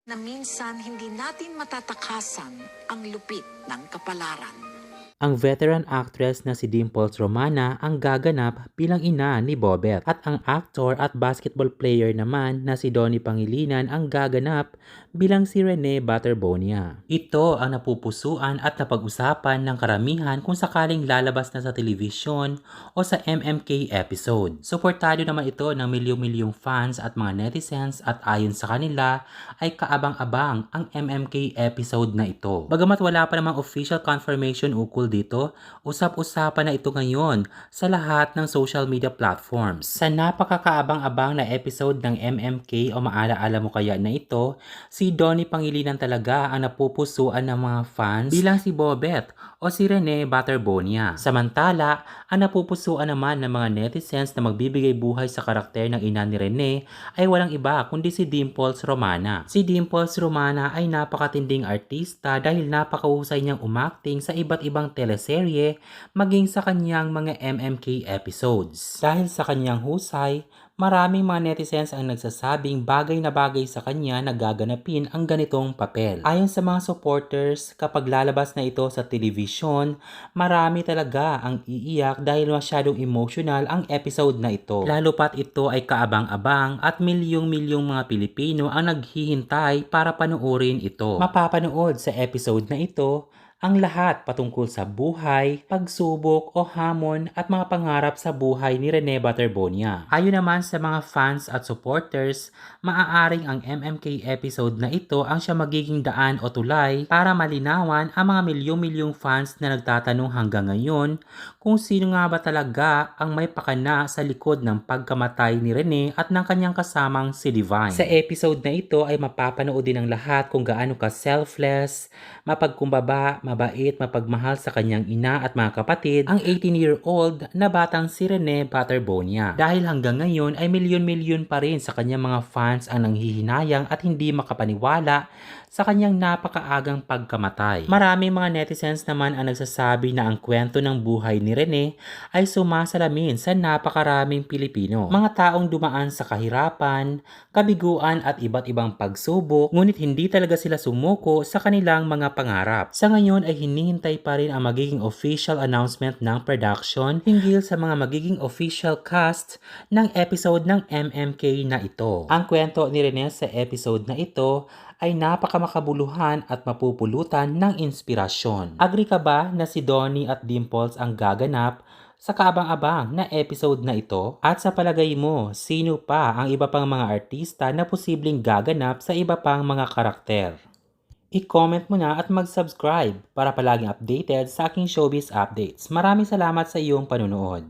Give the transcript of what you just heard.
na minsan hindi natin matatakasan ang lupit ng kapalaran. Ang veteran actress na si Dimples Romana ang gaganap bilang ina ni Bobet at ang actor at basketball player naman na si Donnie Pangilinan ang gaganap bilang si Rene Butterbonia. Ito ang napupusuan at napag-usapan ng karamihan kung sakaling lalabas na sa telebisyon o sa MMK episode. Suportado naman ito ng milyong-milyong fans at mga netizens at ayon sa kanila ay kaabang-abang ang MMK episode na ito. Bagamat wala pa namang official confirmation ukol dito, usap-usapan na ito ngayon sa lahat ng social media platforms. Sa napakakaabang-abang na episode ng MMK o maalaala mo kaya na ito, si Donnie Pangilinan talaga ang napupusuan ng mga fans bilang si Bobet o si Rene Butterbonia. Samantala, ang napupusuan naman ng mga netizens na magbibigay buhay sa karakter ng ina ni Rene ay walang iba kundi si Dimples Romana. Si Dimples Romana ay napakatinding artista dahil napakahusay niyang umacting sa iba't ibang teleserye maging sa kanyang mga MMK episodes. Dahil sa kanyang husay, maraming mga netizens ang nagsasabing bagay na bagay sa kanya na gaganapin ang ganitong papel. Ayon sa mga supporters, kapag lalabas na ito sa television, marami talaga ang iiyak dahil masyadong emotional ang episode na ito. Lalo pat ito ay kaabang-abang at milyong-milyong mga Pilipino ang naghihintay para panoorin ito. Mapapanood sa episode na ito ang lahat patungkol sa buhay, pagsubok o hamon at mga pangarap sa buhay ni Rene Butterbonia. Ayon naman sa mga fans at supporters, maaaring ang MMK episode na ito ang siya magiging daan o tulay para malinawan ang mga milyong-milyong fans na nagtatanong hanggang ngayon kung sino nga ba talaga ang may pakana sa likod ng pagkamatay ni Rene at ng kanyang kasamang si Divine. Sa episode na ito ay mapapanood din ng lahat kung gaano ka selfless, mapagkumbaba, mabait, mapagmahal sa kanyang ina at mga kapatid, ang 18-year-old na batang si Rene Butterbonia. Dahil hanggang ngayon ay milyon-milyon pa rin sa kanyang mga fans ang nanghihinayang at hindi makapaniwala sa kanyang napakaagang pagkamatay. Maraming mga netizens naman ang nagsasabi na ang kwento ng buhay ni Rene ay sumasalamin sa napakaraming Pilipino. Mga taong dumaan sa kahirapan, kabiguan at iba't ibang pagsubok, ngunit hindi talaga sila sumuko sa kanilang mga pangarap. Sa ngayon ay hinihintay pa rin ang magiging official announcement ng production hinggil sa mga magiging official cast ng episode ng MMK na ito. Ang kwento ni Rene sa episode na ito ay napakamakabuluhan at mapupulutan ng inspirasyon. Agree ka ba na si Donnie at Dimples ang gaganap sa kaabang-abang na episode na ito? At sa palagay mo, sino pa ang iba pang mga artista na posibleng gaganap sa iba pang mga karakter? I-comment mo na at mag-subscribe para palaging updated sa aking showbiz updates. Maraming salamat sa iyong panunood.